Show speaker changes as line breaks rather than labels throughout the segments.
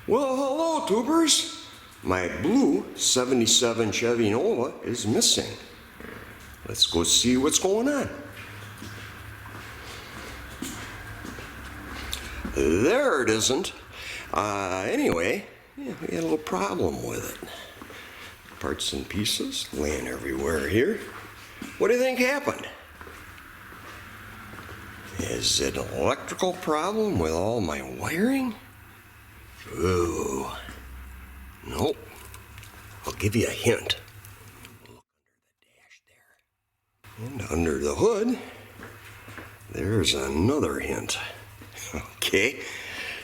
Well, hello, tubers. My blue 77 Chevy Nova is missing. Let's go see what's going on. There it isn't. Anyway, yeah, we had a little problem with it. Parts and pieces laying everywhere here. What do you think happened? Is it an electrical problem with all my wiring? Ooh. Nope. I'll give you a hint. Look under the dash there. And under the hood, there's another hint. Okay.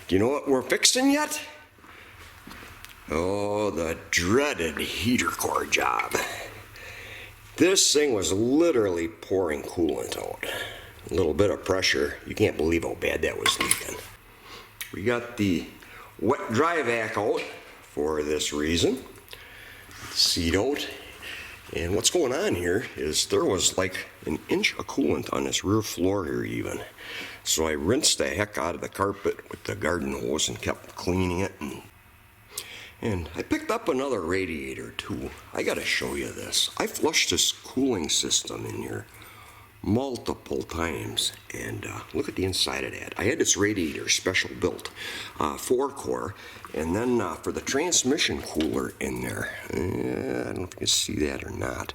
Do you know what we're fixing yet? Oh, the dreaded heater core job. This thing was literally pouring coolant out. A little bit of pressure. You can't believe how bad that was leaking. We got the wet dry vac out for this reason. Seat out. And what's going on here is there was like an inch of coolant on this rear floor here even. So I rinsed the heck out of the carpet with the garden hose and kept cleaning it. And I picked up another radiator too. I gotta show you this. I flushed this cooling system in here multiple times, and look at the inside of that. I had this radiator special built, 4-core, and then for the transmission cooler in there, I don't know if you can see that or not,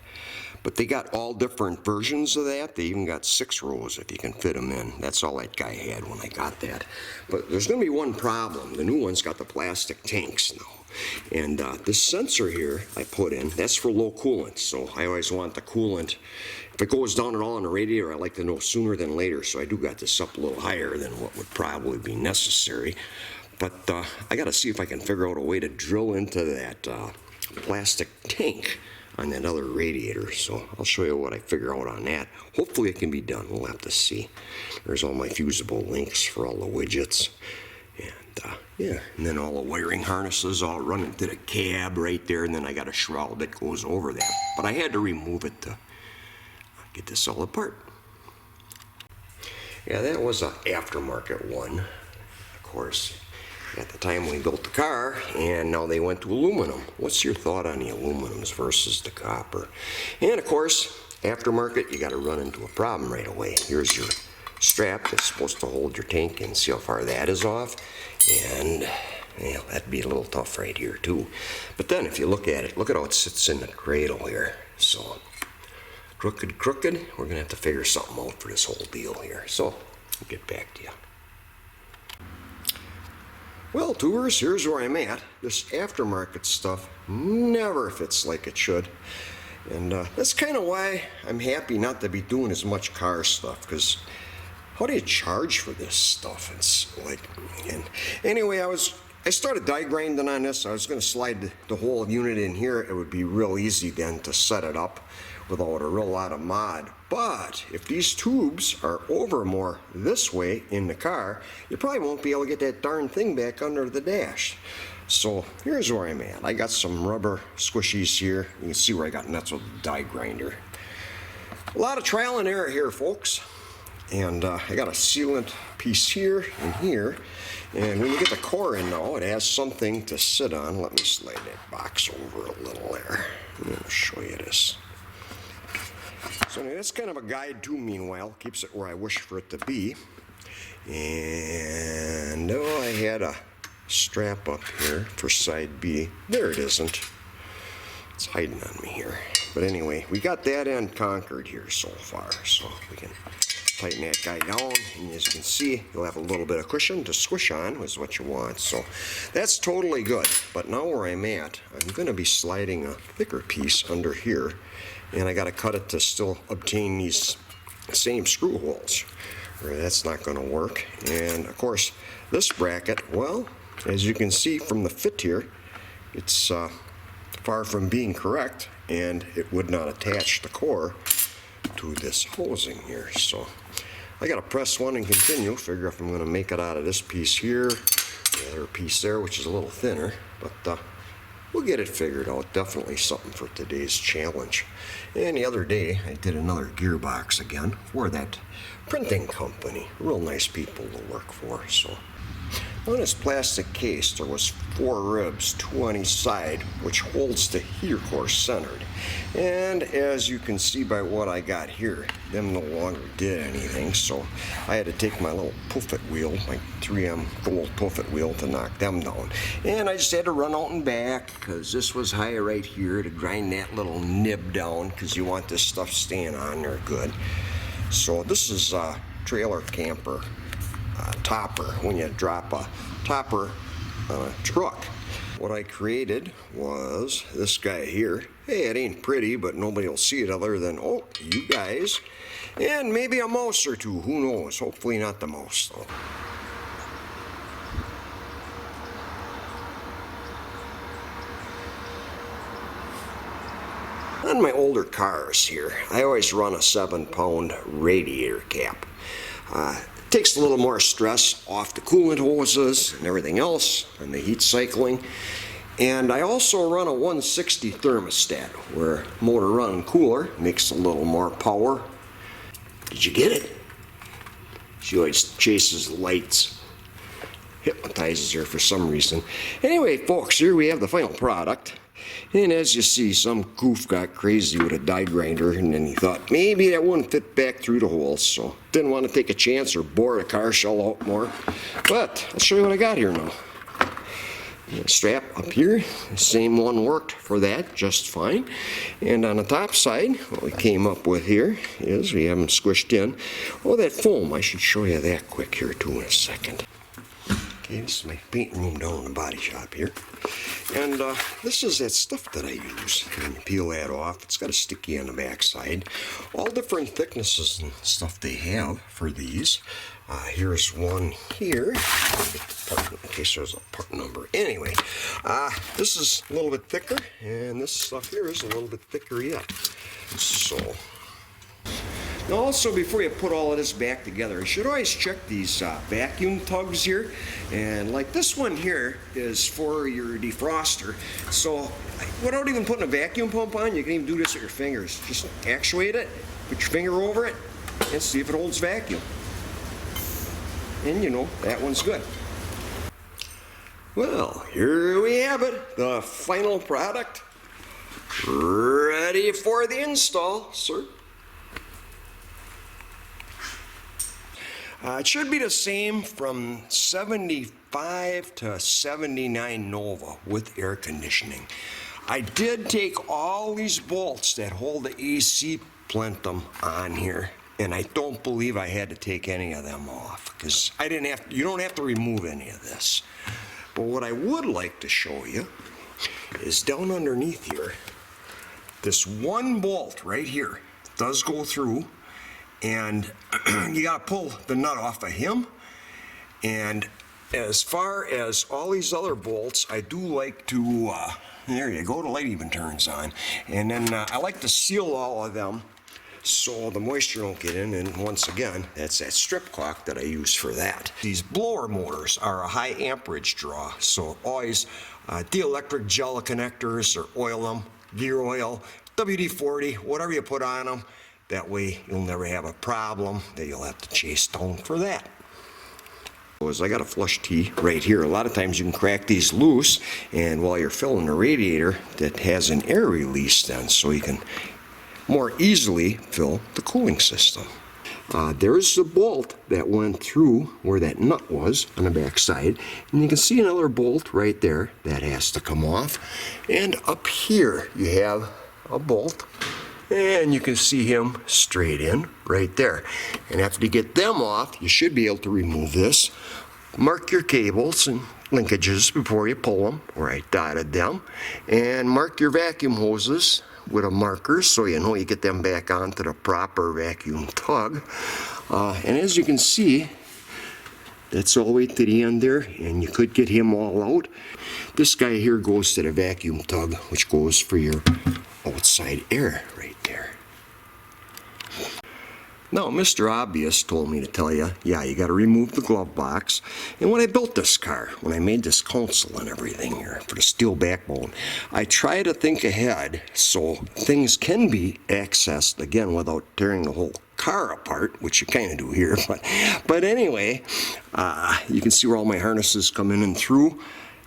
but they got all different versions of that. They even got 6 rows if you can fit them in. That's all that guy had when I got that. But there's going to be one problem. The new one's got the plastic tanks now. And this sensor here I put in, that's for low coolant. So I always want the coolant, if it goes down at all in the radiator, I like to know sooner than later. So I do got this up a little higher than what would probably be necessary. But I got to see if I can figure out a way to drill into that plastic tank on that other radiator. So I'll show you what I figure out on that. Hopefully it can be done. We'll have to see. There's all my fusible links for all the widgets. And yeah, and then all the wiring harnesses all run into the cab right there, and then I got a shroud that goes over that. But I had to remove it to get this all apart. Yeah, that was an aftermarket one, of course, at the time we built the car, and now they went to aluminum. What's your thought on the aluminums versus the copper? And of course, aftermarket, you got to run into a problem right away. Here's your strap that's supposed to hold your tank in. See how far that is off? And yeah, that'd be a little tough right here too. But then if you look at it, look at how it sits in the cradle here. So crooked, we're gonna have to figure something out for this whole deal here. So I'll get back to you. Well, tubers, here's where I'm at. This aftermarket stuff never fits like it should. And that's kind of why I'm happy not to be doing as much car stuff, because how do you charge for this stuff? It's like, and anyway, I started die grinding on this. I was going to slide the whole unit in here. It would be real easy then to set it up without a real lot of mod. But if these tubes are over more this way in the car, you probably won't be able to get that darn thing back under the dash. So here's where I'm at. I got some rubber squishies here. You can see where I got nuts with the die grinder. A lot of trial and error here, folks. And I got a sealant piece here and here. And when you get the core in now, it has something to sit on. Let me slide that box over a little there. I'm going to show you this. So anyway, that's kind of a guide too, meanwhile. Keeps it where I wish for it to be. And oh, I had a strap up here for side B. There it isn't. It's hiding on me here. But anyway, we got that end conquered here so far. So we can tighten that guy down, and as you can see, you'll have a little bit of cushion to squish on, is what you want. So that's totally good. But now where I'm at, I'm going to be sliding a thicker piece under here, and I got to cut it to still obtain these same screw holes. Or that's not going to work. And of course, this bracket, well, as you can see from the fit here, it's far from being correct, and it would not attach the core to this hosing here. So I gotta press one and continue, figure if I'm gonna make it out of this piece here, the other piece there, which is a little thinner, but we'll get it figured out. Definitely something for today's challenge. And the other day I did another gearbox again for that printing company. Real nice people to work for. So On this plastic case there was 4 ribs, 2 on each side, which holds the heater core centered. And as you can see by what I got here, them no longer did anything, so I had to take my little puffet wheel, my 3M gold puffet wheel, to knock them down. And I just had to run out and back, because this was high right here, to grind that little nib down, because you want this stuff staying on there good. So this is a trailer camper topper, when you drop a topper on a truck. What I created was this guy here. Hey, it ain't pretty, but nobody will see it other than, oh, you guys, and maybe a mouse or two, who knows. Hopefully not the mouse though. On my older cars here, I always run a 7-pound radiator cap. Takes a little more stress off the coolant hoses and everything else and the heat cycling. And I also run a 160 thermostat where motor running cooler makes a little more power. Did you get it? She always chases lights. Hypnotizes her for some reason. Anyway, folks, here we have the final product. And as you see, some goof got crazy with a die grinder, and then he thought maybe that wouldn't fit back through the holes, so didn't want to take a chance or bore the car shell out more. But I'll show you what I got here now. Strap up here, the same one worked for that just fine. And on the top side, what we came up with here is, we have them squished in, oh, that foam. I should show you that quick here too in a second. Okay, this is my painting room down in the body shop here. And this is that stuff that I use. And you peel that off. It's got a sticky on the back side. All different thicknesses and stuff they have for these. Here's one here. In case there's a part number. Anyway, this is a little bit thicker, and this stuff here is a little bit thicker yet. So, now also, before you put all of this back together, you should always check these vacuum tugs here. And like this one here is for your defroster. So without even putting a vacuum pump on, you can even do this with your fingers. Just actuate it, put your finger over it, and see if it holds vacuum. And you know, that one's good. Well, here we have it, the final product. Ready for the install, sir. It should be the same from 75 to 79 Nova with air conditioning. I did take all these bolts that hold the AC plenum on here, and I don't believe I had to take any of them off, because I didn't have to, you don't have to remove any of this. But what I would like to show you is down underneath here, this one bolt right here does go through, and you gotta pull the nut off of him. And as far as all these other bolts, I do like to, there you go, the light even turns on. And then I like to seal all of them so the moisture don't get in. And once again, that's that strip caulk that I use for that. These blower motors are a high amperage draw, so always dielectric gel connectors, or oil them, gear oil, WD-40, whatever you put on them. That way you'll never have a problem that you'll have to chase down for that. As I got a flush T right here. A lot of times you can crack these loose, and while you're filling the radiator, that has an air release then, so you can more easily fill the cooling system. There's the bolt that went through where that nut was on the back side, and you can see another bolt right there that has to come off. And up here you have a bolt, and you can see him straight in right there. And after you get them off, you should be able to remove this. Mark your cables and linkages before you pull them, where I dotted them, and mark your vacuum hoses with a marker so you know you get them back onto the proper vacuum tug. And as you can see, that's all the way to the end there, and you could get him all out. This guy here goes to the vacuum tug, which goes for your outside air right there. Now, Mr. Obvious told me to tell you, yeah, you got to remove the glove box. And when I built this car, when I made this console and everything here for the steel backbone, I try to think ahead so things can be accessed again without tearing the whole car apart, which you kind of do here, but anyway, you can see where all my harnesses come in and through,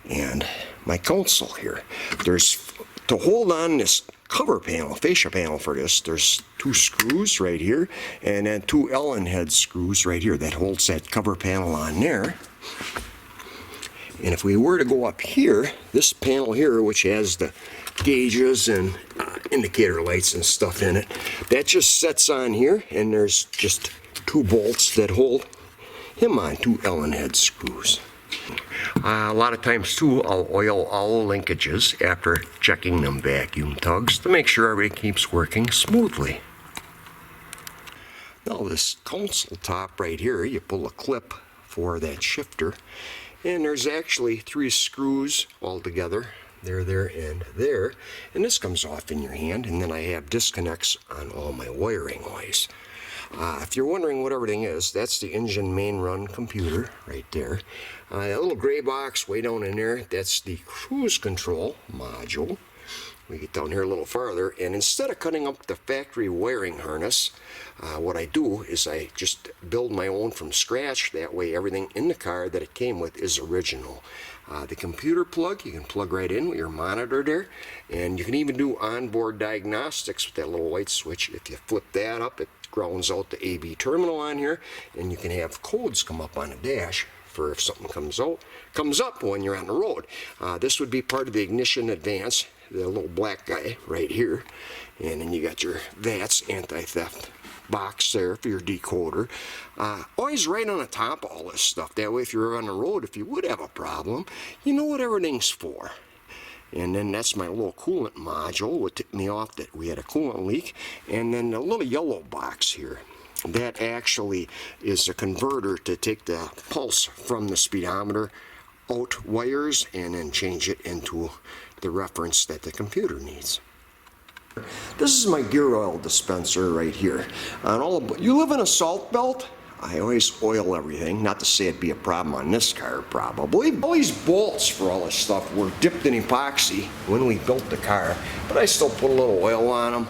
and my console here. There's, to hold on this cover panel, fascia panel for this, there's 2 screws right here, and then 2 Allen head screws right here that holds that cover panel on there. And if we were to go up here, this panel here, which has the gauges and indicator lights and stuff in it, that just sets on here, and there's just 2 bolts that hold him on, 2 Allen head screws. A lot of times too, I'll oil all linkages after checking them vacuum tugs to make sure everything keeps working smoothly. Now this console top right here, you pull a clip for that shifter, and there's actually 3 screws all together. There, and there. And this comes off in your hand, and then I have disconnects on all my wiring wise. If you're wondering what everything is, that's the engine main run computer right there. A little gray box way down in there, that's the cruise control module. We get down here a little farther, and instead of cutting up the factory wiring harness, what I do is I just build my own from scratch. That way everything in the car that it came with is original. The computer plug, you can plug right in with your monitor there, and you can even do onboard diagnostics with that little white switch. If you flip that up, it grounds out the AB terminal on here, and you can have codes come up on the dash for if something comes up when you're on the road. This would be part of the ignition advance, the little black guy right here, and then you got your VATS anti-theft box there for your decoder. Always right on the top of all this stuff. That way if you're on the road, if you would have a problem, you know what everything's for. And then that's my little coolant module, what tipped me off that we had a coolant leak. And then the little yellow box here, that actually is a converter to take the pulse from the speedometer out wires and then change it into the reference that the computer needs. This is my gear oil dispenser right here. You live in a salt belt? I always oil everything, not to say it'd be a problem on this car probably. All these bolts for all this stuff were dipped in epoxy when we built the car, but I still put a little oil on them.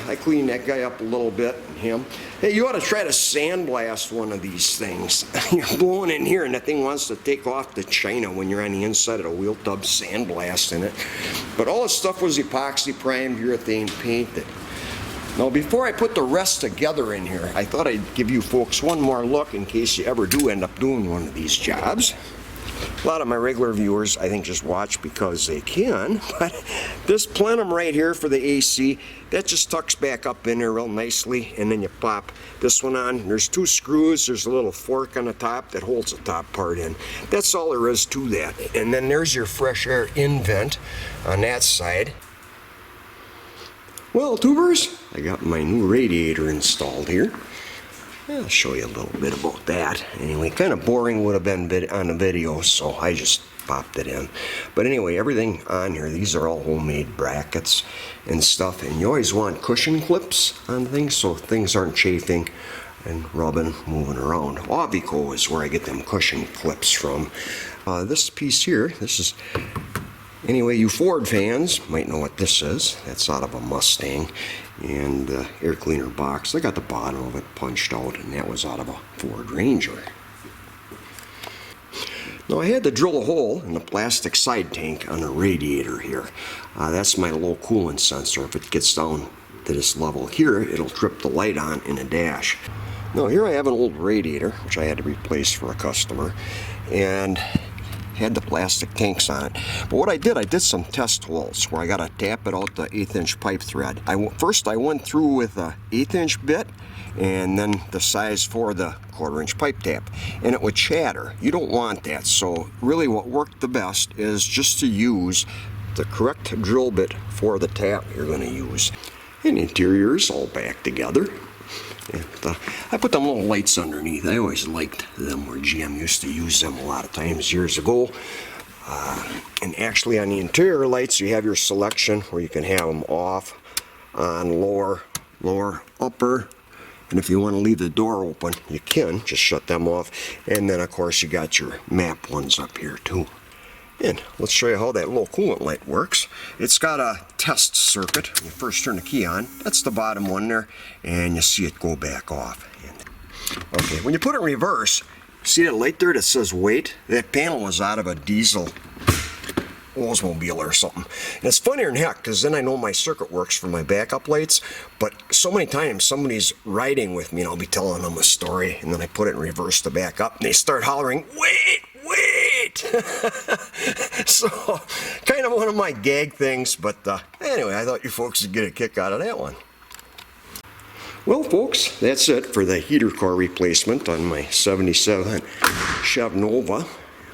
I cleaned that guy up a little bit, him. Hey, you ought to try to sandblast one of these things. You're blowing in here and that thing wants to take off the china when you're on the inside of the wheel tub sandblasting it. But all this stuff was epoxy primed urethane painted. Now before I put the rest together in here, I thought I'd give you folks one more look in case you ever do end up doing one of these jobs. A lot of my regular viewers, I think, just watch because they can, but this plenum right here for the AC, that just tucks back up in there real nicely, and then you pop this one on. There's 2 screws, there's a little fork on the top that holds the top part in. That's all there is to that. And then there's your fresh air in vent on that side. Well, tubers, I got my new radiator installed here. I'll show you a little bit about that. Anyway, kind of boring would have been on the video, so I just popped it in. But anyway, everything on here, these are all homemade brackets and stuff, and you always want cushion clips on things so things aren't chafing and rubbing, moving around. Avico is where I get them cushion clips from. This piece here, this is, anyway, you Ford fans might know what this is. That's out of a Mustang. And the air cleaner box, I got the bottom of it punched out, and that was out of a Ford Ranger. Now I had to drill a hole in the plastic side tank on the radiator here. That's my low coolant sensor. If it gets down to this level here, it'll trip the light on in a dash. Now here I have an old radiator, which I had to replace for a customer, and had the plastic tanks on it. But what I did some test holes where I got to tap it out the 1/8 inch pipe thread. First I went through with a 1/8 inch bit and then the size for the 1/4 inch pipe tap, and it would chatter. You don't want that, so really what worked the best is just to use the correct drill bit for the tap you're going to use. And the interior is all back together. I put them little lights underneath. I always liked them where GM used to use them a lot of times years ago. And actually on the interior lights you have your selection where you can have them off, on, lower, upper. And if you want to leave the door open, you can just shut them off. And then of course you got your map ones up here too. And let's show you how that little coolant light works. It's got a test circuit. When you first turn the key on, that's the bottom one there, and you see it go back off. Okay, when you put it in reverse, see that light there that says wait? That panel was out of a diesel Oldsmobile or something. And it's funnier than heck, because then I know my circuit works for my backup lights, but so many times somebody's riding with me and I'll be telling them a story, and then I put it in reverse to back up, and they start hollering, wait, wait! So, kind of one of my gag things, but anyway, I thought you folks would get a kick out of that one. Well, folks, that's it for the heater core replacement on my 77 Chev Nova.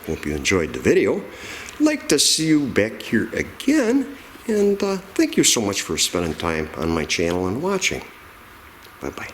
Hope you enjoyed the video. I'd like to see you back here again, and thank you so much for spending time on my channel and watching. Bye-bye.